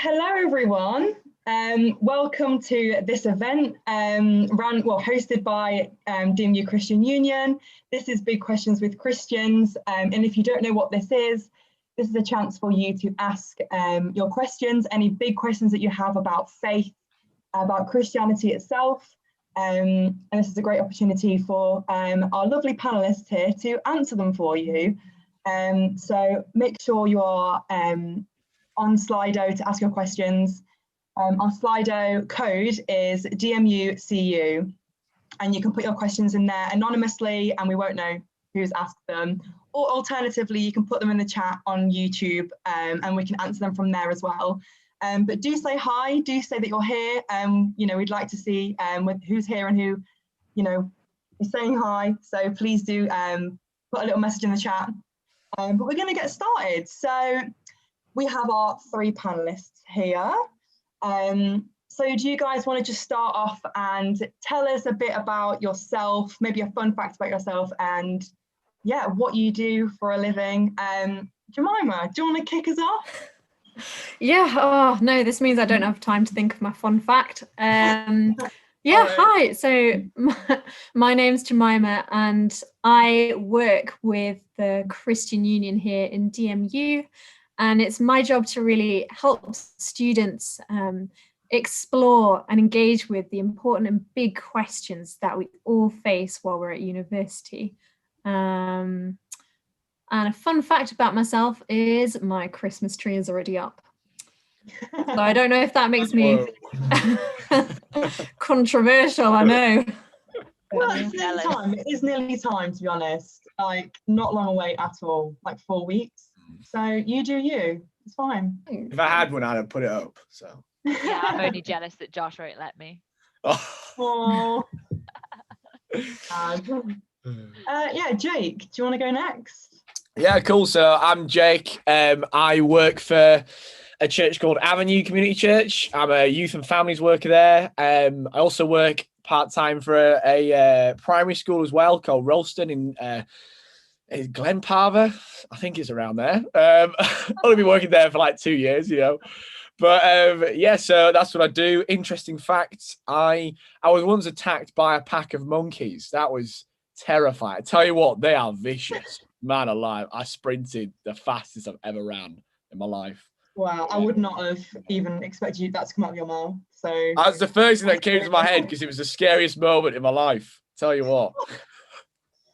Hello everyone. Welcome to this event hosted by DMU Christian Union. This is Big Questions with Christians, and if you don't know what this is a chance for you to ask your questions, any big questions that you have about faith, about Christianity itself, and this is a great opportunity for our lovely panelists here to answer them for you. So make sure you are on Slido to ask your questions. Our Slido code is DMUCU, and you can put your questions in there anonymously and we won't know who's asked them. Or alternatively, you can put them in the chat on YouTube and we can answer them from there as well. But do say hi, do say that you're here. We'd like to see who's here and who, is saying hi. So please do put a little message in the chat. But we're going to get started. So we have our three panelists here. So do you guys want to just start off and tell us a bit about yourself, maybe a fun fact about yourself and what you do for a living? Jemima, do you want to kick us off? Yeah, oh no, this means I don't have time to think of my fun fact. Hi, so my name's Jemima and I work with the Christian Union here in DMU, and it's my job to really help students explore and engage with the important and big questions that we all face while we're at university. And a fun fact about myself is my Christmas tree is already up. So I don't know if that makes me controversial, I know. Well, it's nearly time. It is nearly time, to be honest. Like, not long away at all, like 4 weeks. So you do you. It's fine. If I had one, I'd have put it up. So yeah, I'm only jealous that Josh won't let me. Oh. Jake, do you want to go next? Yeah, cool. So I'm Jake. I work for a church called Avenue Community Church. I'm a youth and families worker there. I also work part-time for a primary school as well called Ralston in Glenparva. I think it's around there. Only been working there for like 2 years, But so that's what I do. Interesting facts. I was once attacked by a pack of monkeys. That was terrifying. I tell you what, they are vicious. Man alive. I sprinted the fastest I've ever ran in my life. Wow, I would not have even expected that to come out of your mouth. So that's the first thing that came to my head because it was the scariest moment in my life. Tell you what.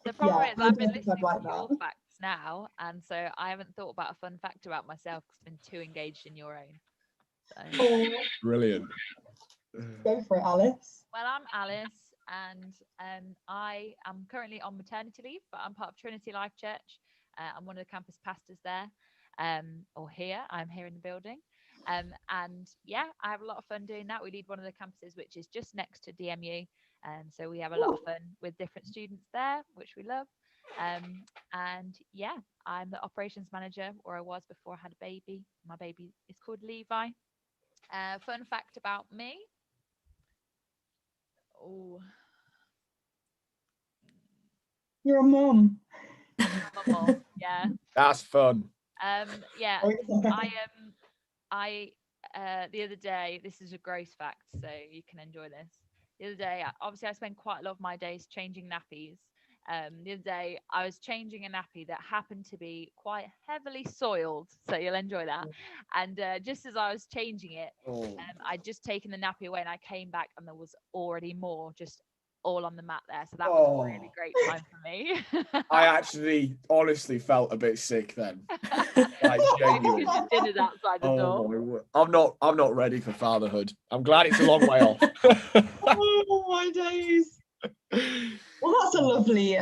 The problem is I've been listening to your facts now, and so I haven't thought about a fun fact about myself because I've been too engaged in your own. So. Brilliant. Go for it, Alice. Well, I'm Alice, and I am currently on maternity leave, but I'm part of Trinity Life Church. I'm one of the campus pastors there, I'm here in the building. I have a lot of fun doing that. We lead one of the campuses, which is just next to DMU. So we have a lot of fun with different students there, which we love. I'm the operations manager, or I was before I had a baby. My baby is called Levi. Fun fact about me. Oh, you're a mom. I'm a mom, yeah. That's fun. The other day, this is a gross fact, so you can enjoy this. The other day, obviously I spend quite a lot of my days changing nappies. The other day I was changing a nappy that happened to be quite heavily soiled, so you'll enjoy that. And just as I was changing it, I'd just taken the nappy away and I came back and there was already more just all on the mat there, so that was a really great time for me. I actually honestly felt a bit sick then. Like, genuinely. Dinner's outside the door. I'm not ready for fatherhood. I'm glad it's a long way off. Oh my days. Well, that's a lovely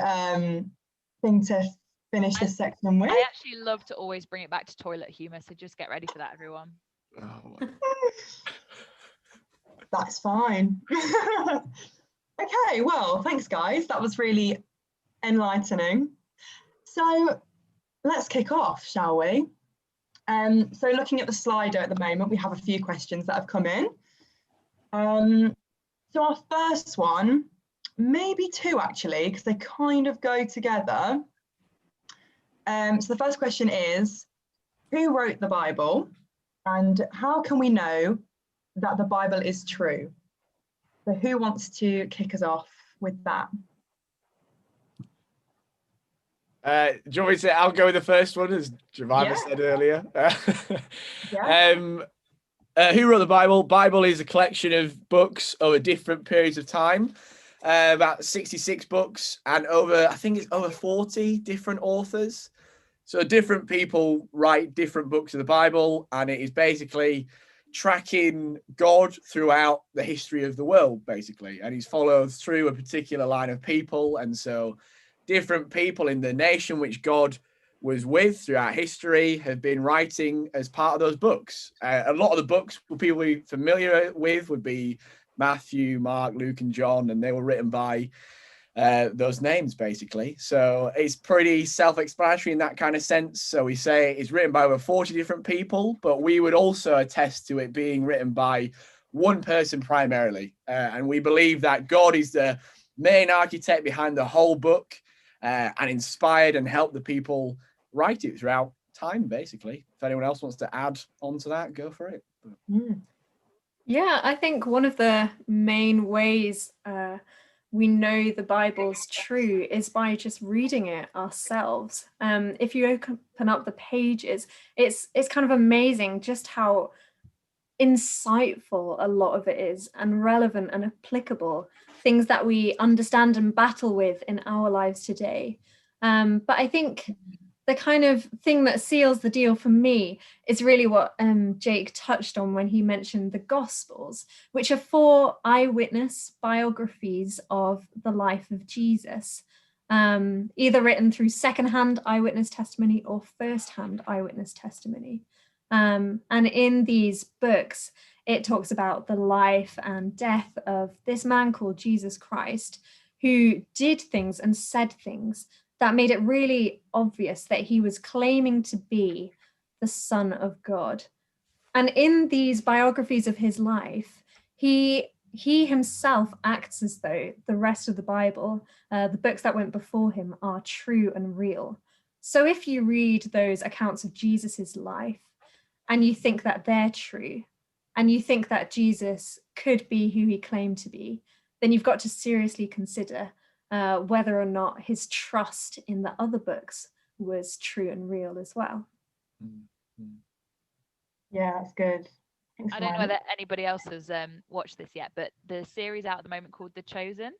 thing to finish this section with. I actually love to always bring it back to toilet humour, so just get ready for that, everyone. That's fine. Okay, well, thanks guys. That was really enlightening. So let's kick off, shall we? So looking at the Slido at the moment, we have a few questions that have come in. So our first one, maybe two actually, because they kind of go together. So the first question is, who wrote the Bible? And how can we know that the Bible is true? So who wants to kick us off with that? Do you want me to say, I'll go with the first one, as Jemima said earlier. Who wrote the Bible? Bible is a collection of books over different periods of time, about 66 books, and I think it's over 40 different authors. So different people write different books of the Bible, and it is basically tracking God throughout the history of the world, basically. And he's followed through a particular line of people. And so different people in the nation which God was with throughout history have been writing as part of those books. A lot of the books people be familiar with would be Matthew, Mark, Luke, and John, and they were written by those names, basically. So it's pretty self-explanatory in that kind of sense. So we say it's written by over 40 different people, but we would also attest to it being written by one person primarily. And we believe that God is the main architect behind the whole book, and inspired and helped the people write it throughout time, basically. If anyone else wants to add on to that, go for it. Yeah, I think one of the main ways we know the Bible's true is by just reading it ourselves. If you open up the pages, it's kind of amazing just how insightful a lot of it is, and relevant and applicable, things that we understand and battle with in our lives today. But I think the kind of thing that seals the deal for me is really what Jake touched on when he mentioned the Gospels, which are 4 eyewitness biographies of the life of Jesus, either written through secondhand eyewitness testimony or firsthand eyewitness testimony. And in these books, it talks about the life and death of this man called Jesus Christ, who did things and said things that made it really obvious that he was claiming to be the Son of God. And in these biographies of his life, he himself acts as though the rest of the Bible, the books that went before him, are true and real. So if you read those accounts of Jesus's life and you think that they're true, and you think that Jesus could be who he claimed to be, then you've got to seriously consider whether or not his trust in the other books was true and real as well. Yeah, that's good. Thanks, I don't know whether anybody else has watched this yet, but the series out at the moment called The Chosen,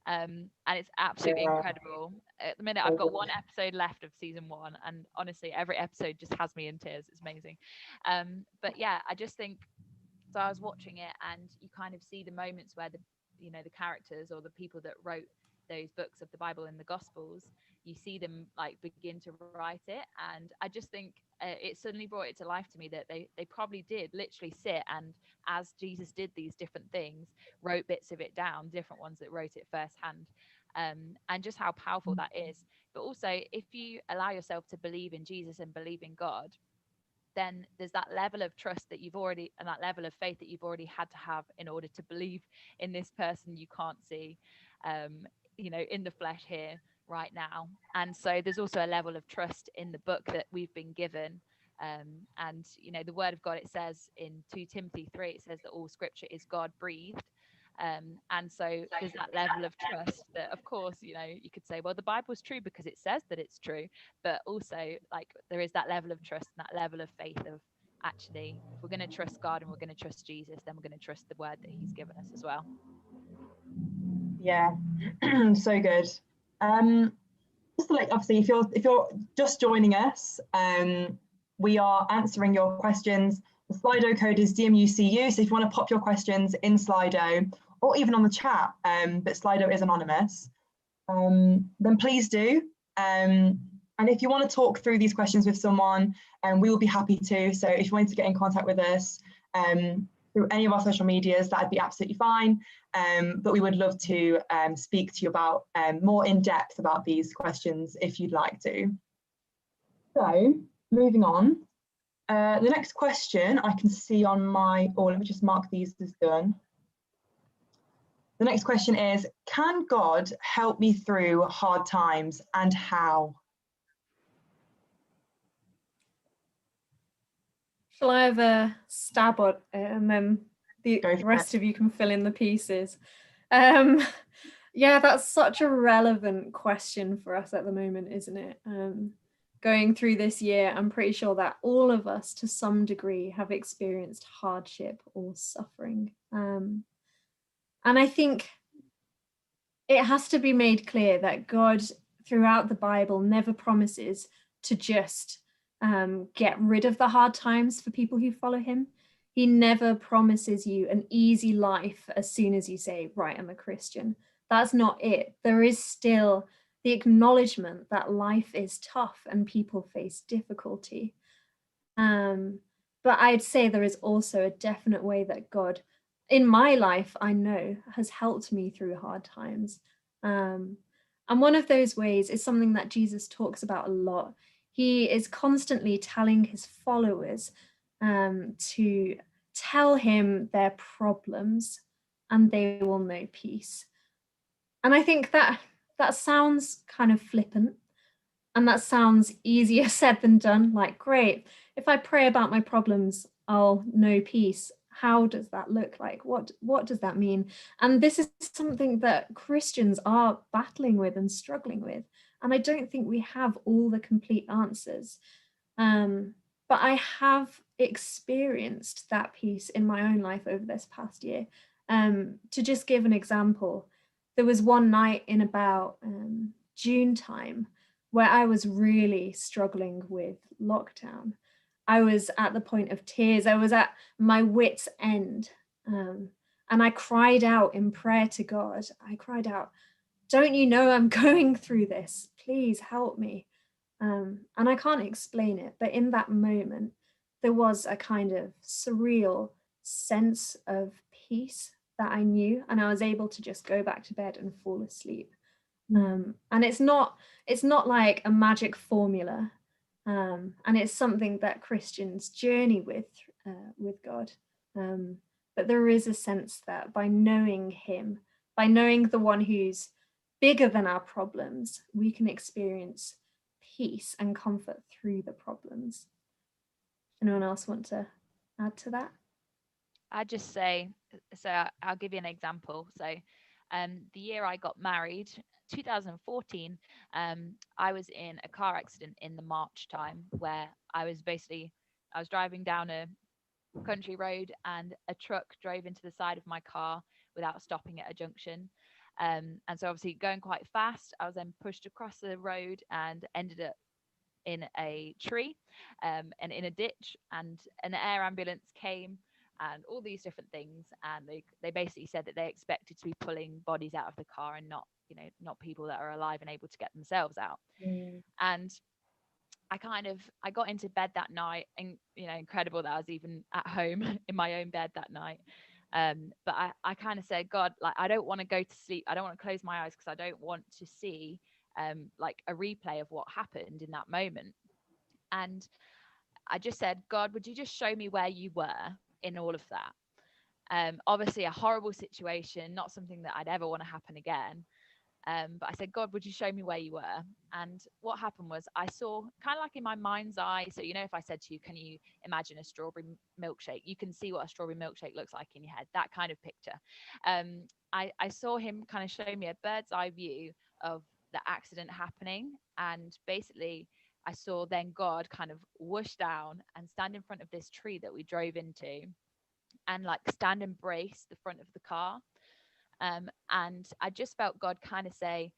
and it's absolutely incredible. At the minute, I've got 1 episode left of season 1, and honestly, every episode just has me in tears. It's amazing. But yeah, I just think, so I was watching it, and you kind of see the moments where the characters or the people that wrote those books of the Bible and the Gospels, you see them like begin to write it, and I just think it suddenly brought it to life to me that they probably did literally sit and, as Jesus did these different things, wrote bits of it down, different ones that wrote it firsthand, and just how powerful that is. But also, if you allow yourself to believe in Jesus and believe in God, then there's that level of trust that you've already, and that level of faith that you've already had to have in order to believe in this person you can't see, in the flesh here right now. And so there's also a level of trust in the book that we've been given. And the word of God, it says in 2 Timothy 3, it says that all scripture is God breathed. And so there's that level of trust that, of course, you could say, well, the Bible's true because it says that it's true, but also like there is that level of trust and that level of faith of, actually, if we're going to trust God and we're going to trust Jesus, then we're going to trust the word that he's given us as well. Yeah, so good. Just like, obviously, if you're just joining us, we are answering your questions. The Slido code is DMUCU, so if you want to pop your questions in Slido or even on the chat, but Slido is anonymous, then please do. And if you want to talk through these questions with someone, we will be happy to. So if you wanted to get in contact with us through any of our social medias, that'd be absolutely fine. But we would love to speak to you about more in depth about these questions if you'd like to. So moving on, the next question I can see on my, let me just mark these as done. The next question is, can God help me through hard times, and how? Shall I have a stab at it, and then the Go for rest of you can fill in the pieces? Yeah, that's such a relevant question for us at the moment, isn't it? Going through this year, I'm pretty sure that all of us to some degree have experienced hardship or suffering. And I think it has to be made clear that God throughout the Bible never promises to just get rid of the hard times for people who follow him. He never promises you an easy life as soon as you say, right, I'm a Christian. That's not it. There is still the acknowledgement that life is tough and people face difficulty. But I'd say there is also a definite way that God, in my life, I know, has helped me through hard times. And one of those ways is something that Jesus talks about a lot. He is constantly telling his followers to tell him their problems and they will know peace. And I think that sounds kind of flippant, and that sounds easier said than done. Like, great, if I pray about my problems, I'll know peace. How does that look like? What does that mean? And this is something that Christians are battling with and struggling with. And I don't think we have all the complete answers. But I have experienced that peace in my own life over this past year. To just give an example, there was one night in about June time where I was really struggling with lockdown. I was at the point of tears. I was at my wit's end. And I cried out in prayer to God. I cried out, don't you know I'm going through this? Please help me. And I can't explain it, but in that moment, there was a kind of surreal sense of peace that I knew, and I was able to just go back to bed and fall asleep. And it's not like a magic formula, and it's something that Christians journey with God. But there is a sense that by knowing him, by knowing the one who's bigger than our problems, we can experience peace and comfort through the problems. Anyone else want to add to that? I'd just say, so I'll give you an example. So the year I got married, 2014, I was in a car accident in the March time where I was driving down a country road and a truck drove into the side of my car without stopping at a junction. And so obviously going quite fast, I was then pushed across the road and ended up in a tree and in a ditch, and an air ambulance came and all these different things, and they basically said that they expected to be pulling bodies out of the car and not people that are alive and able to get themselves out. And I got into bed that night, and incredible that I was even at home in my own bed that night. But I kind of said, God, like, I don't want to go to sleep. I don't want to close my eyes because I don't want to see like a replay of what happened in that moment. And I just said, God, would you just show me where you were in all of that? Obviously a horrible situation, not something that I'd ever want to happen again. But I said, God, would you show me where you were? And what happened was I saw kind of like in my mind's eye. So, if I said to you, can you imagine a strawberry milkshake? You can see what a strawberry milkshake looks like in your head, that kind of picture. I saw him kind of show me a bird's eye view of the accident happening. And basically, I saw then God kind of whoosh down and stand in front of this tree that we drove into and like stand and brace the front of the car. And I just felt God kind of say,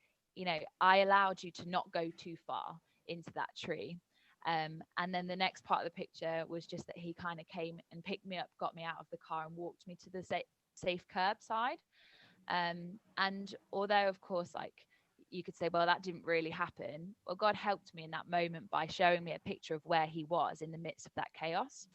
I allowed you to not go too far into that tree. And then the next part of the picture was just that he kind of came and picked me up, got me out of the car and walked me to the safe curbside. And although, of course, like you could say, well, that didn't really happen. Well, God helped me in that moment by showing me a picture of where he was in the midst of that chaos.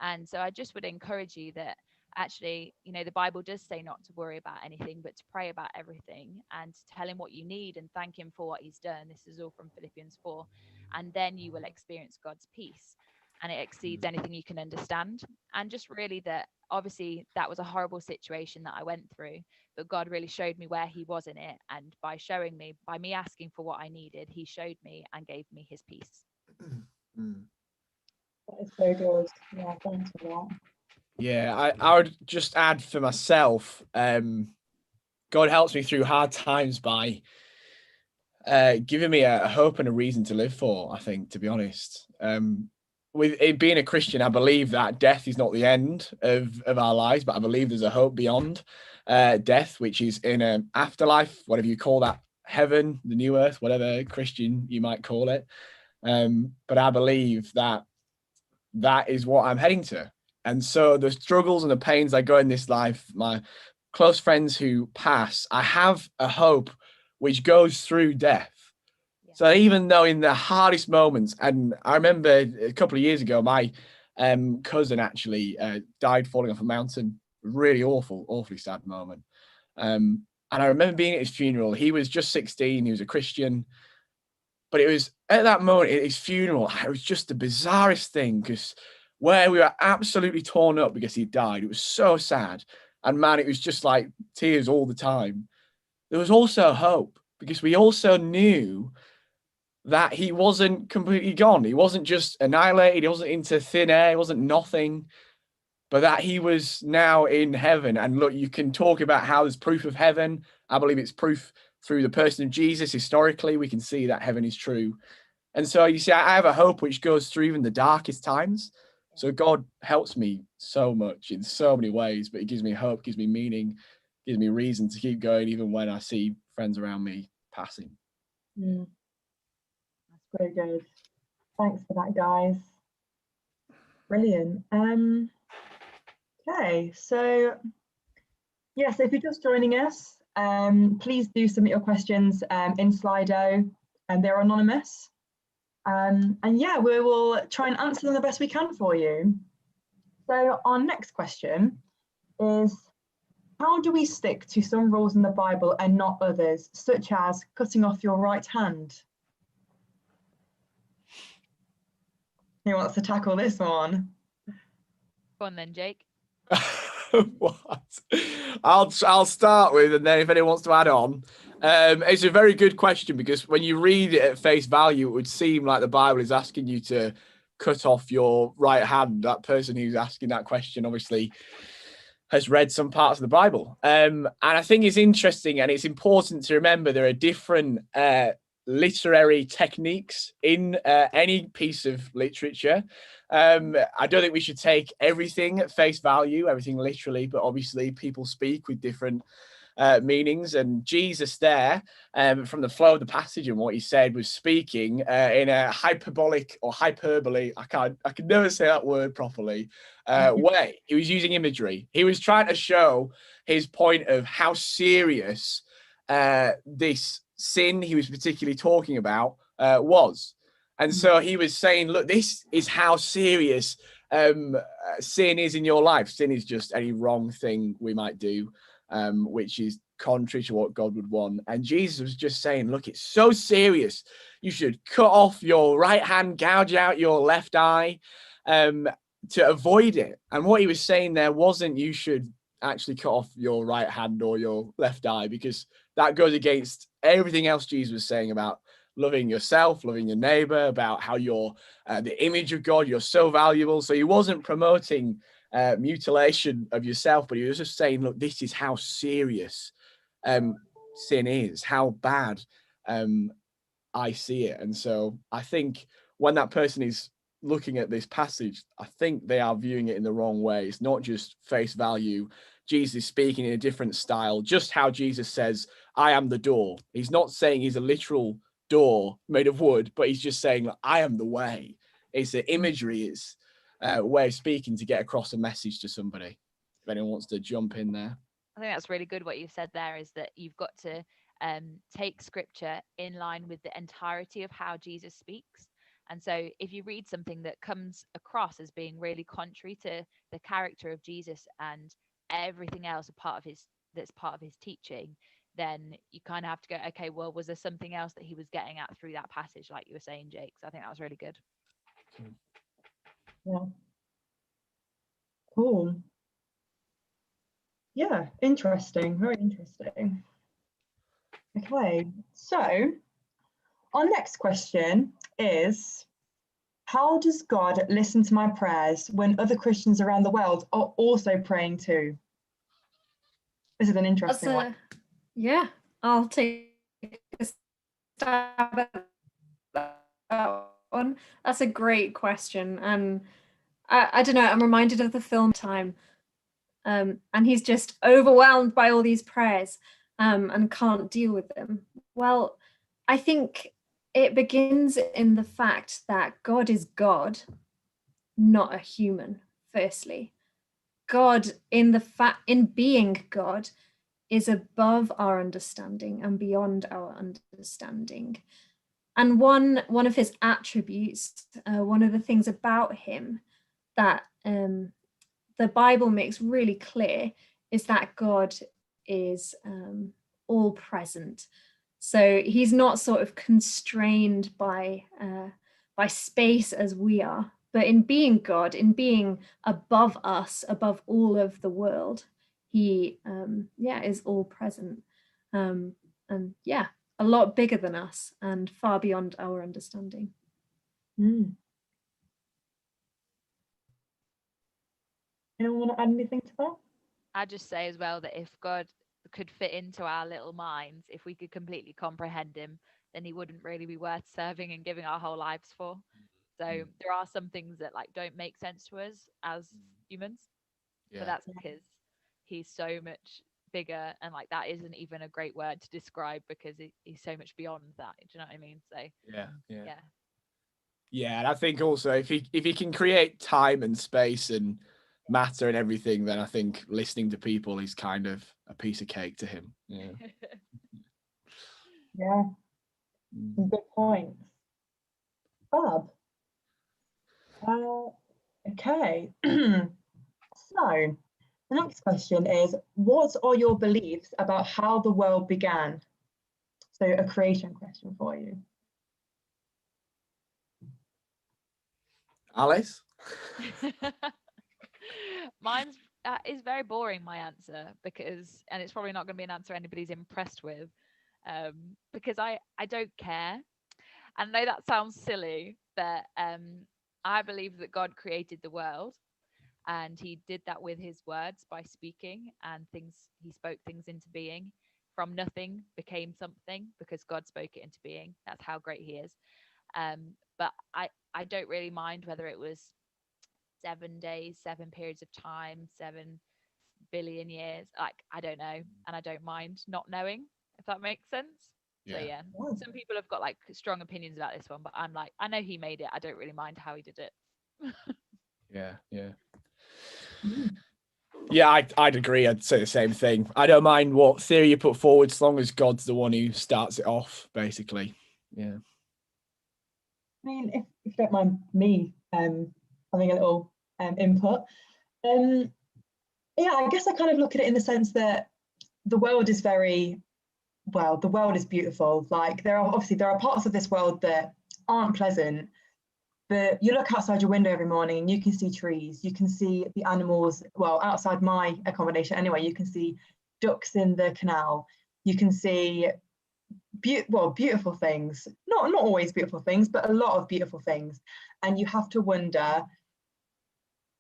And so I just would encourage you that actually, the Bible does say not to worry about anything, but to pray about everything and to tell him what you need and thank him for what he's done. This is all from Philippians 4. And then you will experience God's peace, and it exceeds anything you can understand. And just really that, obviously, that was a horrible situation that I went through, but God really showed me where he was in it. And by showing me, by me asking for what I needed, he showed me and gave me his peace. That is so good. Yeah, thanks for that. Yeah, I would just add for myself, God helps me through hard times by giving me a hope and a reason to live for, I think, to be honest. With it being a Christian, I believe that death is not the end of our lives, but I believe there's a hope beyond death, which is in an afterlife, whatever you call that, heaven, the new earth, whatever Christian you might call it. But I believe that is what I'm heading to. And so the struggles and the pains I go in this life, my close friends who pass, I have a hope which goes through death. Yeah. So even though in the hardest moments, and I remember a couple of years ago, my cousin actually died falling off a mountain. Really awfully sad moment. And I remember being at his funeral. He was just 16. He was a Christian. But it was at that moment at his funeral, it was just the bizarrest thing, because where we were absolutely torn up because he died, it was so sad. And man, it was just like tears all the time. There was also hope, because we also knew that he wasn't completely gone. He wasn't just annihilated. He wasn't into thin air. He wasn't nothing, but that he was now in heaven. And look, you can talk about how there's proof of heaven. I believe it's proof through the person of Jesus. Historically, we can see that heaven is true. And so you see, I have a hope which goes through even the darkest times. So God helps me so much in so many ways, but it gives me hope, gives me meaning, gives me reason to keep going, even when I see friends around me passing. That's very good. Thanks for that, guys. Brilliant. Okay, so yes, if you're just joining us, please do submit your questions in Slido, and they're anonymous. And yeah, we will try and answer them the best we can for you. So our next question is, how do we stick to some rules in the Bible and not others, such as cutting off your right hand? Who wants to tackle this one? Go on then, Jake. What? I'll start with, and then if anyone wants to add on. It's a very good question, because when you read it at face value, it would seem like the Bible is asking you to cut off your right hand. That person who's asking that question obviously has read some parts of the Bible. And I think it's interesting, and it's important to remember there are different literary techniques in any piece of literature. I don't think we should take everything at face value, everything literally, but obviously people speak with different meanings. And Jesus there, from the flow of the passage and what he said, was speaking in a hyperbolic or hyperbole, I can never say that word properly, way. He was using imagery. He was trying to show his point of how serious this sin he was particularly talking about was. And so he was saying, look, this is how serious sin is in your life. Sin is just any wrong thing we might do, which is contrary to what God would want. And Jesus was just saying, look, it's so serious. You should cut off your right hand, gouge out your left eye to avoid it. And what he was saying there wasn't you should actually cut off your right hand or your left eye, because that goes against everything else Jesus was saying about loving yourself, loving your neighbor, about how you're the image of God, you're so valuable. So he wasn't promoting mutilation of yourself, but he was just saying, look, this is how serious sin is, how bad I see it. And so I think when that person is looking at this passage, I think they are viewing it in the wrong way. It's not just face value. Jesus is speaking in a different style, just how Jesus says, I am the door. He's not saying he's a literal door made of wood, but he's just saying, I am the way. It's the imagery, it's a way of speaking to get across a message to somebody. If anyone wants to jump in there. I think that's really good. What you've said there is that you've got to take scripture in line with the entirety of how Jesus speaks. And so if you read something that comes across as being really contrary to the character of Jesus and everything else that's part of his teaching, then you kind of have to go, okay, well, was there something else that he was getting at through that passage, like you were saying, Jake? So I think that was really good. Yeah. Cool. Yeah, interesting, very interesting. Okay, so our next question is, how does God listen to my prayers when other Christians around the world are also praying too? This is an interesting one. Yeah, I'll take a stab at that one. That's a great question. And I don't know, I'm reminded of the film Time. And he's just overwhelmed by all these prayers and can't deal with them. Well, I think it begins in the fact that God is God, not a human, firstly. God in being God is above our understanding and beyond our understanding. And one of his attributes, one of the things about him that the Bible makes really clear is that God is all present. So he's not sort of constrained by space as we are, but in being God, in being above us, above all of the world, he is all present, and a lot bigger than us and far beyond our understanding. Mm. Anyone want to add anything to that? I'd just say as well that if God could fit into our little minds, if we could completely comprehend him, then he wouldn't really be worth serving and giving our whole lives for. So there are some things that like don't make sense to us as humans, but that's because he's so much bigger, and like that isn't even a great word to describe because he's so much beyond that. Do you know what I mean? So yeah. And I think also if he can create time and space and matter and everything, then I think listening to people is kind of a piece of cake to him. Yeah, some good points. Fab. Okay. So the next question is, what are your beliefs about how the world began? So a creation question for you. Alice? Mine's is very boring, my answer, because, and it's probably not going to be an answer anybody's impressed with, because I don't care. I know that sounds silly, but I believe that God created the world, and he did that with his words by speaking, and he spoke things into being. From nothing became something because God spoke it into being. That's how great he is. But I don't really mind whether it was 7 days, 7 periods of time, 7 billion years. Like, I don't know, and I don't mind not knowing, if that makes sense. So yeah, some people have got like strong opinions about this one, but I'm like, I know he made it. I don't really mind how he did it. Yeah, I'd agree. I'd say the same thing. I don't mind what theory you put forward, as long as God's the one who starts it off, basically. Yeah. I mean, if you don't mind me having a little input, yeah, I guess I kind of look at it in the sense that the world is the world is beautiful. Like there are parts of this world that aren't pleasant, but you look outside your window every morning and you can see trees, you can see the animals. Well, outside my accommodation anyway, you can see ducks in the canal, you can see beautiful things, not always beautiful things, but a lot of beautiful things. And you have to wonder,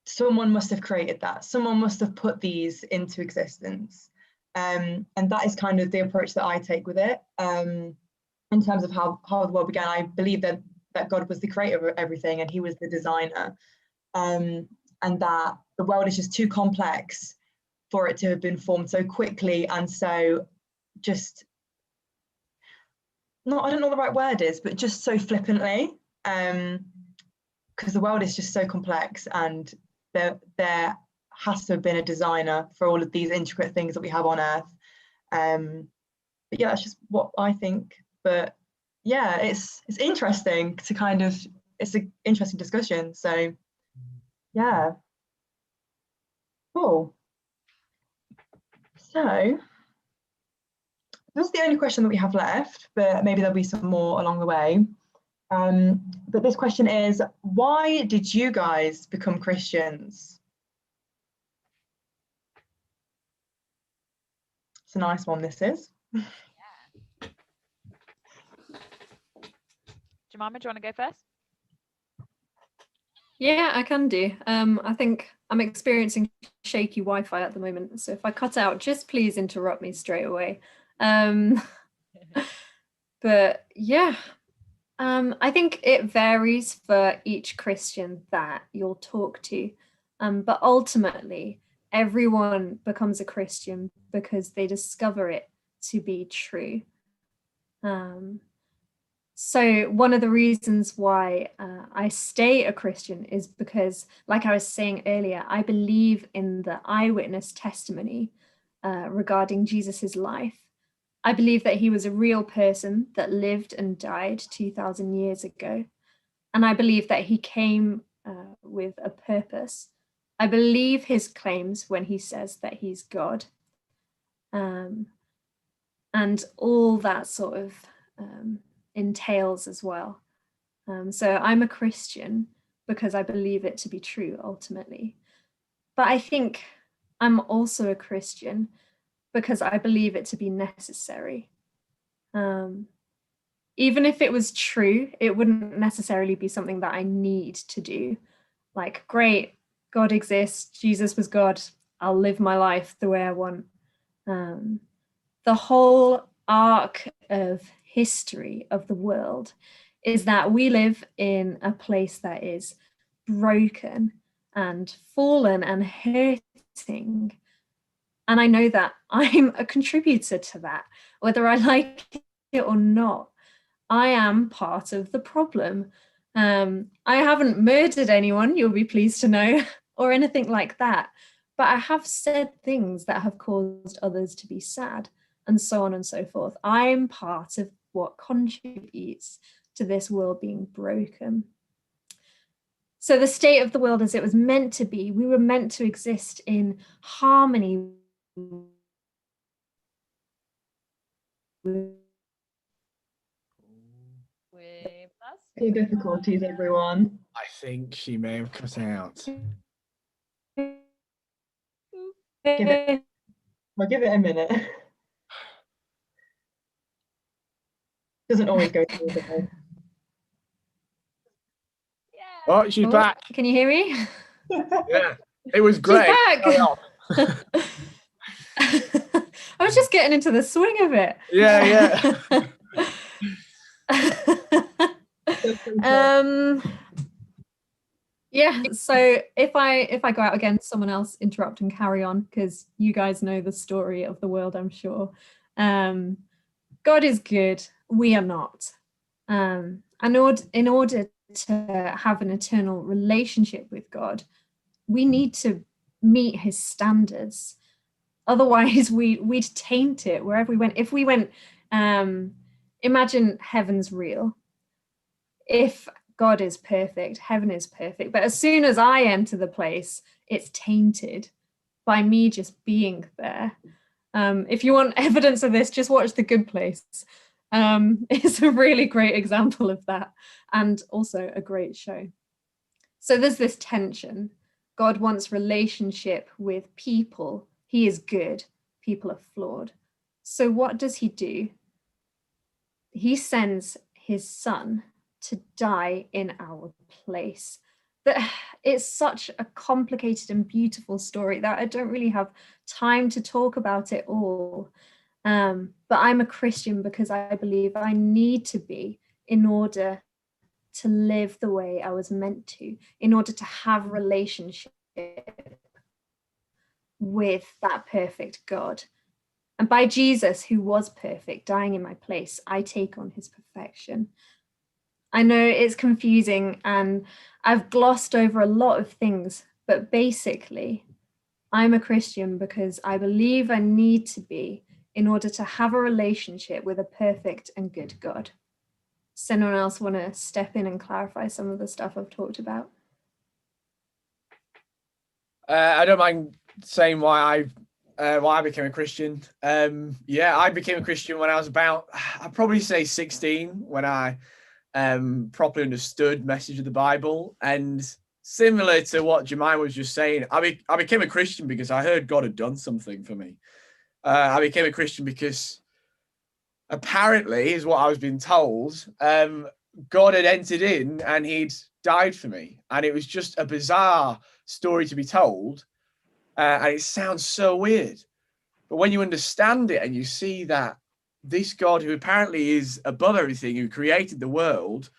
someone must have created that, someone must have put these into existence. And that is kind of the approach that I take with it. In terms of how the world began, I believe that God was the creator of everything and he was the designer, and that the world is just too complex for it to have been formed so quickly and so just not, I don't know what the right word is, but just so flippantly, because the world is just so complex, and there has to have been a designer for all of these intricate things that we have on Earth. But yeah, that's just what I think. But yeah, it's interesting to kind of, it's an interesting discussion. So yeah, cool. So that's the only question that we have left, but maybe there'll be some more along the way. But this question is, why did you guys become Christians? It's a nice one, this is. Jemima, do you want to go first? Yeah, I can do. I think I'm experiencing shaky Wi-Fi at the moment, so if I cut out, just please interrupt me straight away. But yeah, I think it varies for each Christian that you'll talk to, but ultimately, everyone becomes a Christian because they discover it to be true. So one of the reasons why I stay a Christian is because, like I was saying earlier, I believe in the eyewitness testimony regarding Jesus's life. I believe that he was a real person that lived and died 2,000 years ago. And I believe that he came with a purpose. I believe his claims when he says that he's God. And all that sort of entails as well. So I'm a Christian because I believe it to be true ultimately. But I think I'm also a Christian because I believe it to be necessary. Even if it was true, it wouldn't necessarily be something that I need to do. Like, great, God exists, Jesus was God, I'll live my life the way I want. The whole arc of history of the world is that we live in a place that is broken and fallen and hurting. And I know that I'm a contributor to that, whether I like it or not. I am part of the problem. I haven't murdered anyone, you'll be pleased to know, or anything like that. But I have said things that have caused others to be sad, and so on and so forth. I'm part of what contributes to this world being broken. So the state of the world as it was meant to be, we were meant to exist in harmony with Any difficulties, everyone? I think she may have cut out. Give it a minute. Doesn't always go through the day. Oh, she's back. Can you hear me? Yeah, it was great. She's back. I was just getting into the swing of it. Yeah. Yeah, so if I go out again, someone else interrupt and carry on, because you guys know the story of the world, I'm sure. God is good, we are not. And in order to have an eternal relationship with God, we need to meet his standards. Otherwise, we'd taint it wherever we went. If we went, imagine heaven's real. If God is perfect, heaven is perfect. But as soon as I enter the place, it's tainted by me just being there. If you want evidence of this, just watch The Good Place. It's a really great example of that, and also a great show. So there's this tension. God wants relationship with people. He is good. People are flawed. So what does he do? He sends his son to die in our place. It's such a complicated and beautiful story that I don't really have time to talk about it all. But I'm a Christian because I believe I need to be in order to live the way I was meant to, in order to have a relationship with that perfect God. And by Jesus, who was perfect, dying in my place, I take on his perfection. I know it's confusing and I've glossed over a lot of things, but basically, I'm a Christian because I believe I need to be in order to have a relationship with a perfect and good God. Does anyone else want to step in and clarify some of the stuff I've talked about? I don't mind saying why I became a Christian. Yeah, I became a Christian when I was about, I'd probably say 16, when I properly understood message of the Bible. And similar to what Jemima was just saying, I became a Christian because I heard God had done something for me. I became a Christian because apparently, is what I was being told, God had entered in and he'd died for me. And it was just a bizarre story to be told. And it sounds so weird. But when you understand it and you see that this God, who apparently is above everything, who created the world,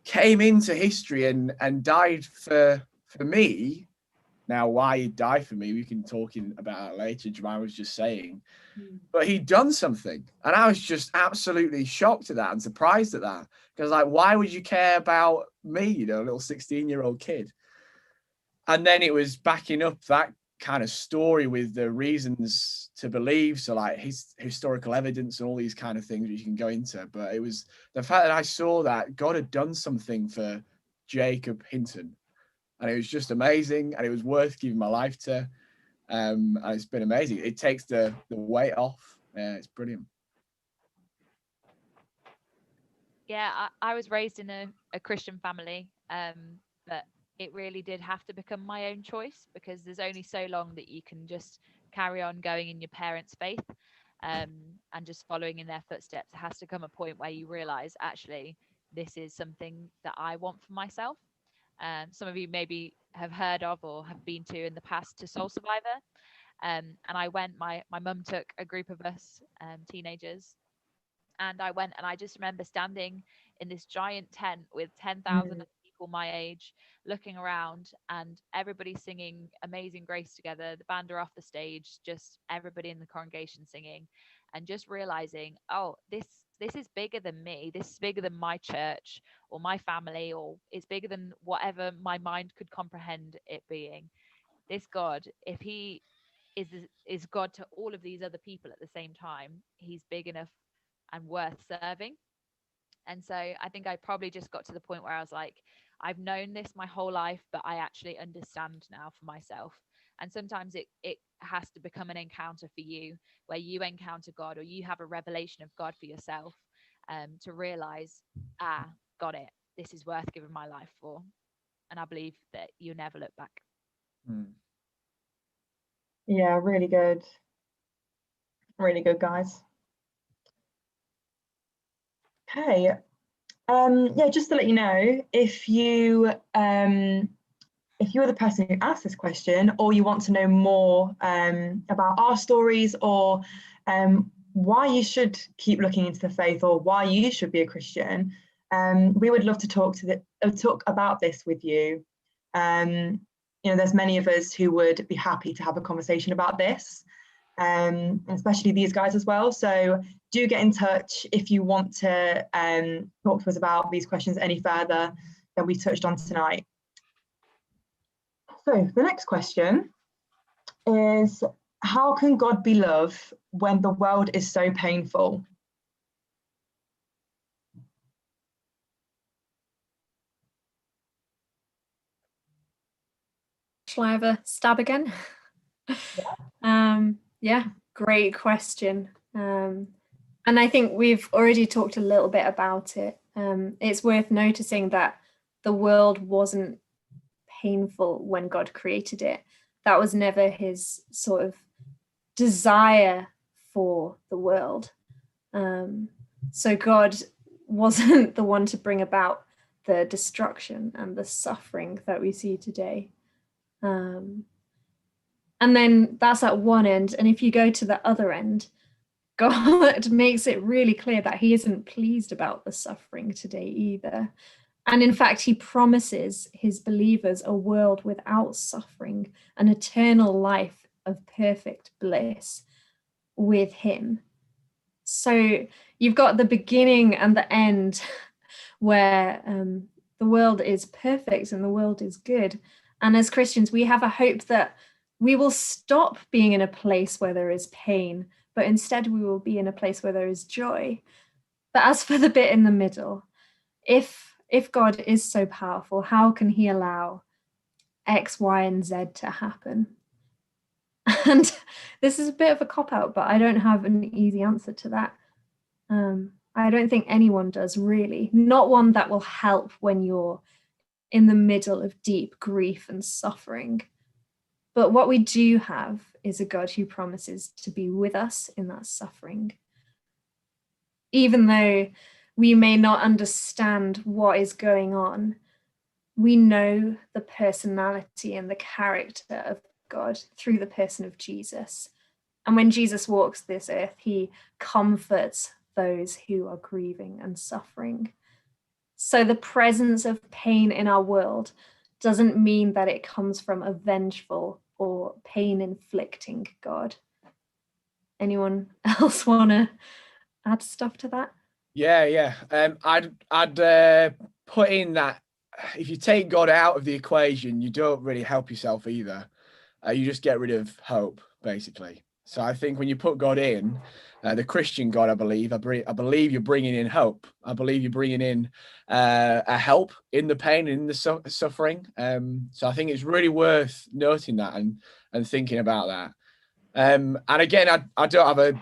came into history and died for me. Now, why he died for me, we can talk about that later. Jemima was just saying. But he'd done something. And I was just absolutely shocked at that and surprised at that. Because, like, why would you care about me, you know, a little 16-year-old kid? And then it was backing up that kind of story with the reasons to believe. So, like, his historical evidence and all these kind of things which you can go into. But it was the fact that I saw that God had done something for Jacob Hinton. And it was just amazing. And it was worth giving my life to. And it's been amazing. It takes the weight off. Yeah, it's brilliant. Yeah, I was raised in a Christian family, but it really did have to become my own choice, because there's only so long that you can just carry on going in your parents' faith, and just following in their footsteps. It has to come a point where you realize, actually, this is something that I want for myself. Some of you maybe have heard of or have been to in the past to Soul Survivor. And I went, my mum took a group of us, teenagers, and I went, and I just remember standing in this giant tent with 10,000 people my age, looking around, and everybody singing Amazing Grace together. The band are off the stage, just everybody in the congregation singing, and just realizing, oh, this is bigger than me. This is bigger than my church or my family, or it's bigger than whatever my mind could comprehend it being. This God, if he is God to all of these other people at the same time, he's big enough and worth serving. And so I think I probably just got to the point where I was like, I've known this my whole life, but I actually understand now for myself. And sometimes it has to become an encounter for you, where you encounter God, or you have a revelation of God for yourself, to realize, got it. This is worth giving my life for. And I believe that you never look back. Yeah, really good. Really good, guys. Okay. Yeah, just to let you know, if you were the person who asked this question, or you want to know more about our stories, or why you should keep looking into the faith, or why you should be a Christian, we would love to talk about this with you. You know, there's many of us who would be happy to have a conversation about this, especially these guys as well. So do get in touch if you want to talk to us about these questions any further than we touched on tonight. So the next question is, how can God be love when the world is so painful? Shall I have a stab again? Yeah, great question. And I think we've already talked a little bit about it. It's worth noticing that the world wasn't painful when God created it. That was never his sort of desire for the world. So God wasn't the one to bring about the destruction and the suffering that we see today. And then that's at one end. And if you go to the other end, God makes it really clear that he isn't pleased about the suffering today either. And in fact, he promises his believers a world without suffering, an eternal life of perfect bliss with him. So you've got the beginning and the end where the world is perfect and the world is good. And as Christians, we have a hope that we will stop being in a place where there is pain, but instead we will be in a place where there is joy. But as for the bit in the middle, if God is so powerful, how can he allow X, Y, and Z to happen? And this is a bit of a cop-out, but I don't have an easy answer to that. I don't think anyone does, really. Not one that will help when you're in the middle of deep grief and suffering. But what we do have is a God who promises to be with us in that suffering. Even though we may not understand what is going on, We know the personality and the character of God through the person of Jesus. And when Jesus walks this earth, he comforts those who are grieving and suffering. So the presence of pain in our world doesn't mean that it comes from a vengeful or pain-inflicting God. Anyone else want to add stuff to that? Yeah. I'd put in that if you take God out of the equation, you don't really help yourself either. You just get rid of hope, basically. So I think when you put God in, the Christian God, I believe you're bringing in hope. I believe you're bringing in a help in the pain and in the suffering. So I think it's really worth noting that and thinking about that. And again, I don't have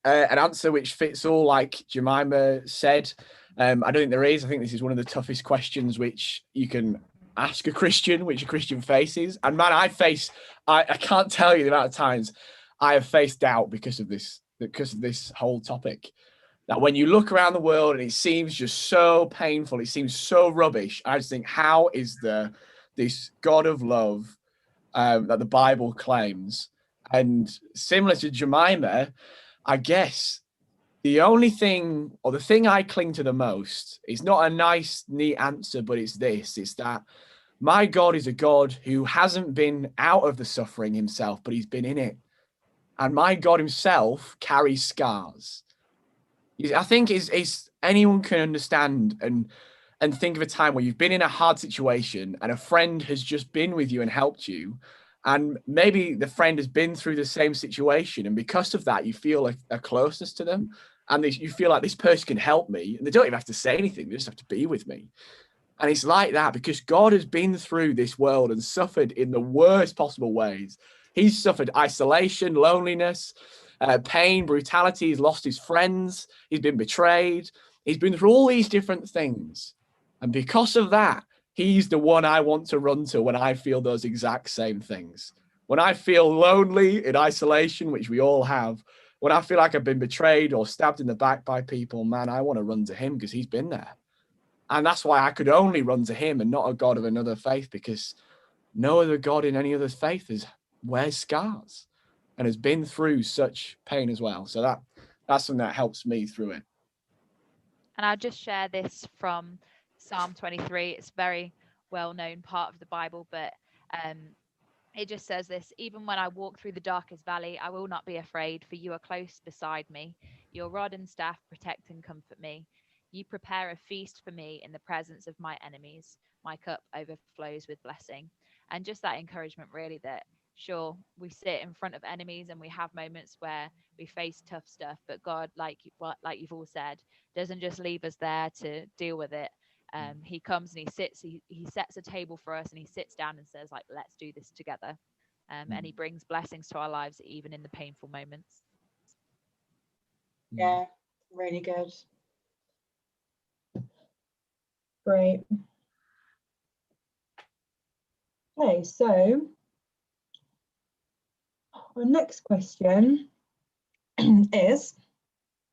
an answer which fits all, like Jemima said. I don't think there is. I think this is one of the toughest questions which you can ask a Christian, which a Christian faces. And man, I can't tell you the amount of times I have faced doubt because of this whole topic. That when you look around the world and it seems just so painful, it seems so rubbish, I just think, how is this God of love that the Bible claims? And similar to Jemima, I guess the only thing, or the thing I cling to the most, is not a nice, neat answer, but it's this: it's that my God is a God who hasn't been out of the suffering himself, but he's been in it. And my God himself carries scars. I think is anyone can understand and think of a time where you've been in a hard situation and a friend has just been with you and helped you. And maybe the friend has been through the same situation. And because of that, you feel a closeness to them. And you feel like this person can help me. And they don't even have to say anything. They just have to be with me. And it's like that because God has been through this world and suffered in the worst possible ways. He's suffered isolation, loneliness, pain, brutality. He's lost his friends. He's been betrayed. He's been through all these different things. And because of that, he's the one I want to run to when I feel those exact same things. When I feel lonely in isolation, which we all have, when I feel like I've been betrayed or stabbed in the back by people, man, I want to run to him because he's been there. And that's why I could only run to him and not a God of another faith, because no other God in any other faith wears scars and has been through such pain as well. So that's something that helps me through it. And I'll just share this from Psalm 23. It's a very well-known part of the Bible, but it just says this: even when I walk through the darkest valley, I will not be afraid, for you are close beside me. Your rod and staff protect and comfort me. You prepare a feast for me in the presence of my enemies. My cup overflows with blessing. And just that encouragement, really, that sure, we sit in front of enemies and we have moments where we face tough stuff, but God, like you've all said, doesn't just leave us there to deal with it. He comes and he sits, he sets a table for us and he sits down and says, like, let's do this together. And he brings blessings to our lives, even in the painful moments. Yeah, really good. Great. Okay, so our next question is,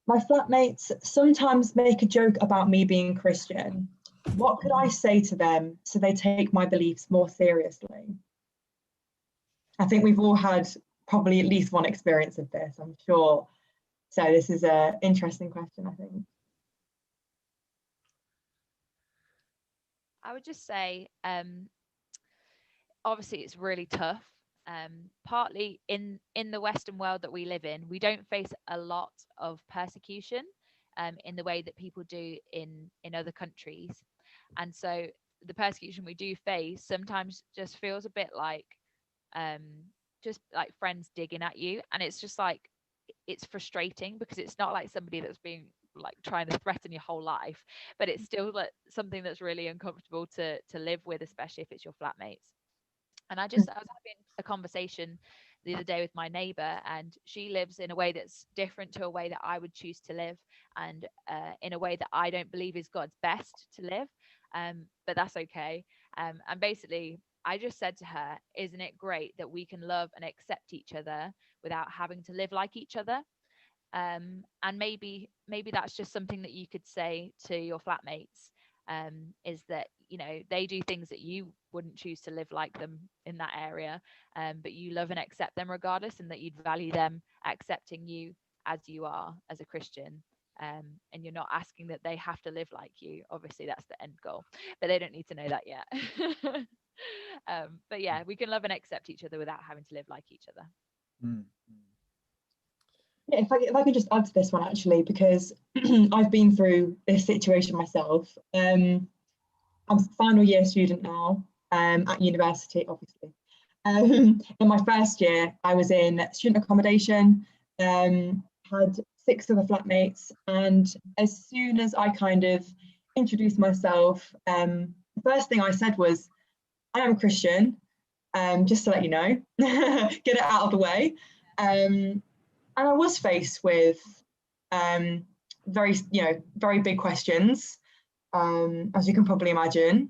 my flatmates sometimes make a joke about me being Christian. What could I say to them so they take my beliefs more seriously? I think we've all had probably at least one experience of this, I'm sure. So this is an interesting question, I think. I would just say, obviously it's really tough. Partly in the Western world that we live in, we don't face a lot of persecution in the way that people do in other countries. And so the persecution we do face sometimes just feels a bit like just like friends digging at you. And it's just like, it's frustrating because it's not like somebody that's being like trying to threaten your whole life, but it's still like something that's really uncomfortable to live with, especially if it's your flatmates. And I was having a conversation the other day with my neighbor, and she lives in a way that's different to a way that I would choose to live, and in a way that I don't believe is God's best to live. But that's okay. And basically, I just said to her, isn't it great that we can love and accept each other without having to live like each other? And maybe that's just something that you could say to your flatmates. is that, you know, they do things that you wouldn't choose to live like them in that area, but you love and accept them regardless, and that you'd value them accepting you as you are as a Christian. And you're not asking that they have to live like you. Obviously that's the end goal, but they don't need to know that yet. But yeah, we can love and accept each other without having to live like each other. Yeah, if I could just add to this one, actually, because I've been through this situation myself. I'm a final year student now, at university, obviously. In my first year, I was in student accommodation, had 6 other flatmates, and as soon as I kind of introduced myself, the first thing I said was, I am a Christian, just to let you know, get it out of the way. And I was faced with very big questions, as you can probably imagine.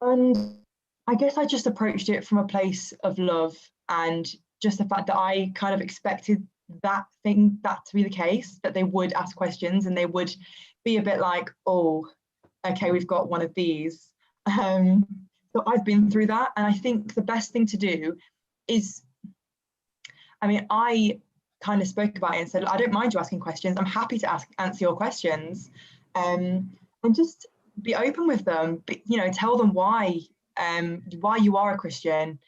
And I guess I just approached it from a place of love, and just the fact that I kind of expected that to be the case, that they would ask questions and they would be a bit like, oh, okay, we've got one of these. So I've been through that, and I think the best thing to do is, I kind of spoke about it and said, I don't mind you asking questions. I'm happy to answer your questions, and just be open with them. Tell them why you are a Christian,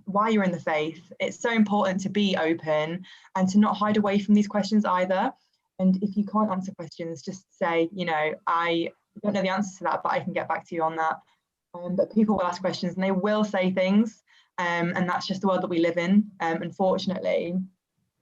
why you're in the faith. It's so important to be open and to not hide away from these questions either. And if you can't answer questions, just say, I don't know the answer to that, but I can get back to you on that. But people will ask questions and they will say things, and that's just the world that we live in, unfortunately.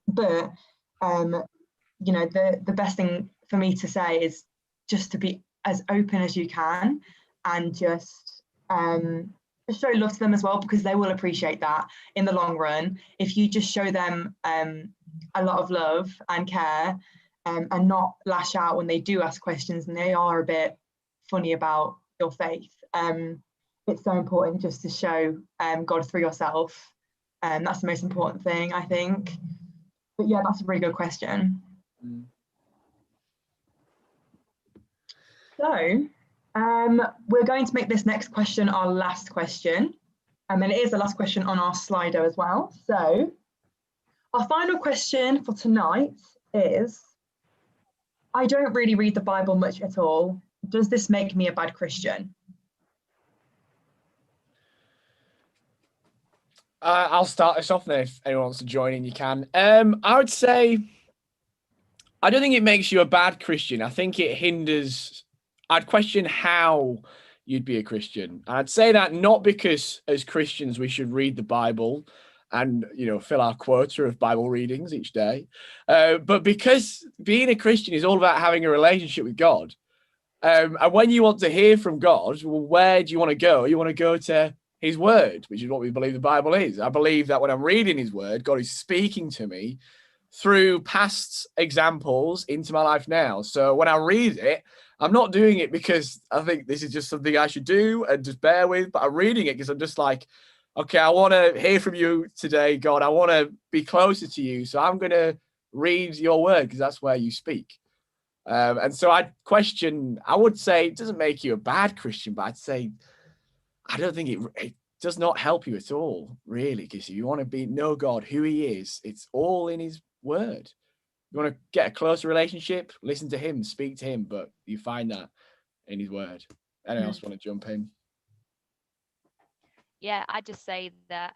But the best thing for me to say is just to be as open as you can, and just show love to them as well, because they will appreciate that in the long run. If you just show them a lot of love and care, and not lash out when they do ask questions and they are a bit funny about your faith. It's so important just to show God through yourself. That's the most important thing, I think. But yeah, that's a really good question. So we're going to make this next question our last question. And it is the last question on our Slido as well. So our final question for tonight is, I don't really read the Bible much at all. Does this make me a bad Christian? I'll start this off then. If anyone wants to join in, you can. I would say, I don't think it makes you a bad Christian. I think it hinders. I'd question how you'd be a Christian. And I'd say that not because as Christians we should read the Bible and fill our quota of Bible readings each day, but because being a Christian is all about having a relationship with God. And when you want to hear from God, well, where do you want to go? You want to go to his word, which is what we believe the Bible is. I believe that when I'm reading his word, God is speaking to me through past examples into my life now. So when I read it, I'm not doing it because I think this is just something I should do and just bear with, but I'm reading it because I'm just like, okay, I want to hear from you today, God. I want to be closer to you. So I'm going to read your word because that's where you speak. And so I would say it doesn't make you a bad Christian, but I'd say I don't think it does not help you at all, really, because if you want to know God, who he is, it's all in his word. You want to get a closer relationship, listen to him, speak to him, but you find that in his word. Anyone else want to jump in? Yeah, I just say that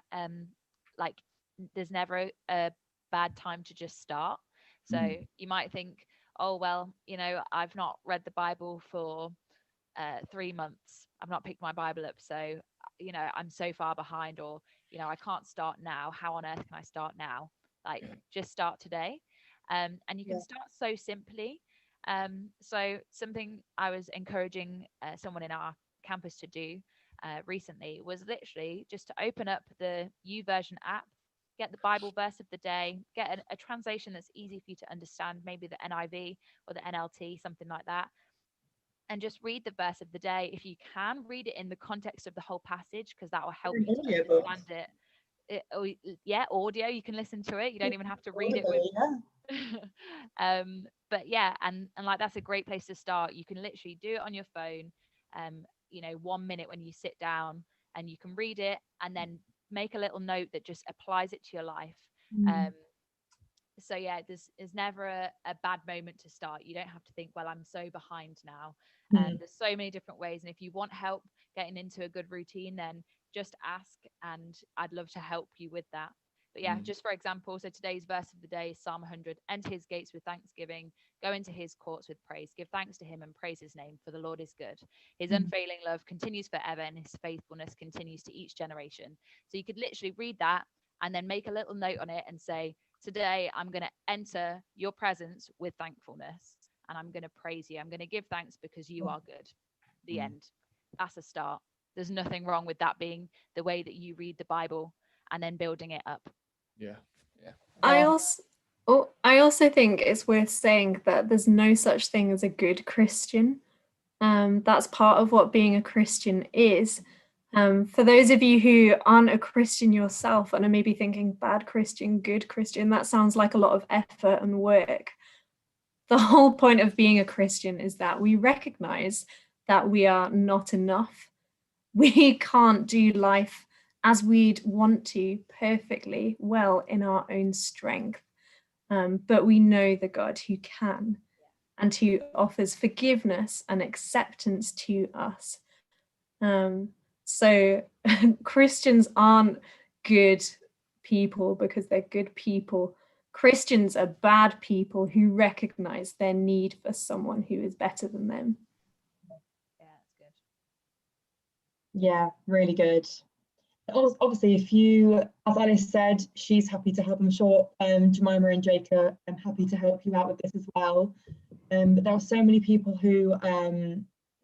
there's never a bad time to just start. So you might think, oh, well, I've not read the Bible for 3 months. I've not picked my Bible up. So, I'm so far behind, or, I can't start now. How on earth can I start now? Just start today. And you can start so simply. So something I was encouraging someone in our campus to do recently was literally just to open up the YouVersion app, get the Bible verse of the day, get a translation that's easy for you to understand, maybe the NIV or the NLT, something like that, and just read the verse of the day. If you can, read it in the context of the whole passage, because that will help you to understand it. Audio, you can listen to it. You don't even have to read it with But yeah, and like that's a great place to start. You can literally do it on your phone, you know, 1 minute when you sit down, and you can read it and then make a little note that just applies it to your life. So yeah, there's never a bad moment to start. You don't have to think, well, I'm so behind now. There's so many different ways, and if you want help getting into a good routine, then just ask, and I'd love to help you with that. But yeah, just for example, so today's verse of the day is Psalm 100. Enter his gates with thanksgiving, go into his courts with praise. Give thanks to him and praise his name, for the Lord is good. His unfailing love continues forever, and his faithfulness continues to each generation. So you could literally read that and then make a little note on it and say, today I'm going to enter your presence with thankfulness, and I'm going to praise you. I'm going to give thanks because you are good. The end. That's a start. There's nothing wrong with that being the way that you read the Bible and then building it up. Yeah. I also think it's worth saying that there's no such thing as a good Christian. That's part of what being a Christian is. For those of you who aren't a Christian yourself and are maybe thinking bad Christian, good Christian, that sounds like a lot of effort and work. The whole point of being a Christian is that we recognize that we are not enough. We can't do life as we'd want to perfectly well in our own strength. But we know the God who can, and who offers forgiveness and acceptance to us. So Christians aren't good people because they're good people. Christians are bad people who recognize their need for someone who is better than them. Yeah, that's good. Yeah, really good. Obviously, if you, as Alice said, she's happy to help. I'm sure Jemima and Jake are happy to help you out with this as well. But there are so many people who,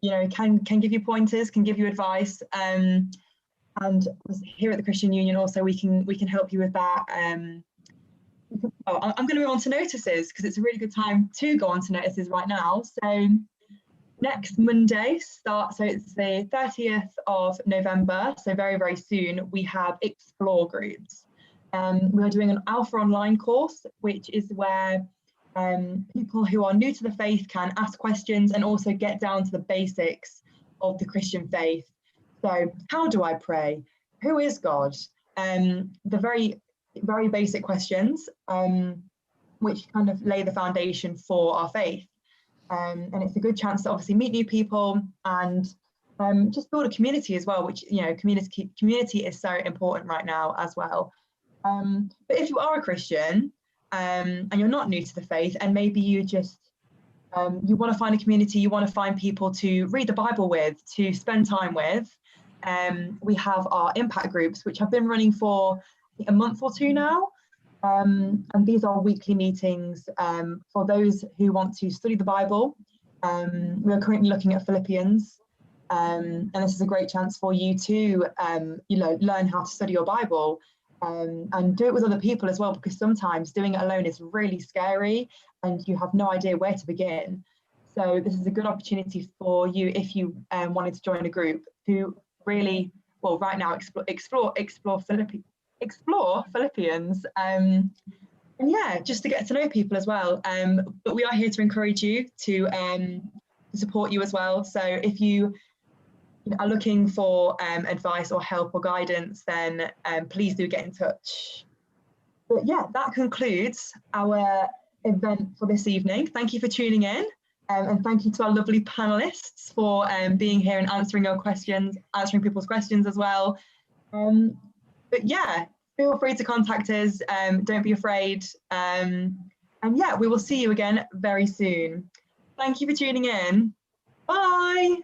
you know, can give you pointers, can give you advice. And here at the Christian Union, also we can help you with that. Well, I'm going to move on to notices because it's a really good time to go on to notices right now. So next Monday so it's the 30th of November, so very, very soon, we have Explore groups. We are doing an Alpha Online course, which is where people who are new to the faith can ask questions and also get down to the basics of the Christian faith. So how do I pray? Who is God? The very, very basic questions, which kind of lay the foundation for our faith. And it's a good chance to obviously meet new people and just build a community as well, which, you know, community is so important right now as well. But if you are a Christian and you're not new to the faith, and maybe you just you want to find a community, you want to find people to read the Bible with, to spend time with, we have our impact groups, which have been running for a month or two now. And these are weekly meetings for those who want to study the Bible. We are currently looking at Philippians, and this is a great chance for you to, you know, learn how to study your Bible and do it with other people as well, because sometimes doing it alone is really scary and you have no idea where to begin. So this is a good opportunity for you if you wanted to join a group to really, well, right now explore Philippians, and yeah, just to get to know people as well. But we are here to encourage you, to support you as well. So if you are looking for advice or help or guidance, then please do get in touch. But yeah, that concludes our event for this evening. Thank you for tuning in, and thank you to our lovely panelists for being here and answering people's questions as well. But yeah, feel free to contact us. Don't be afraid. And yeah, we will see you again very soon. Thank you for tuning in. Bye.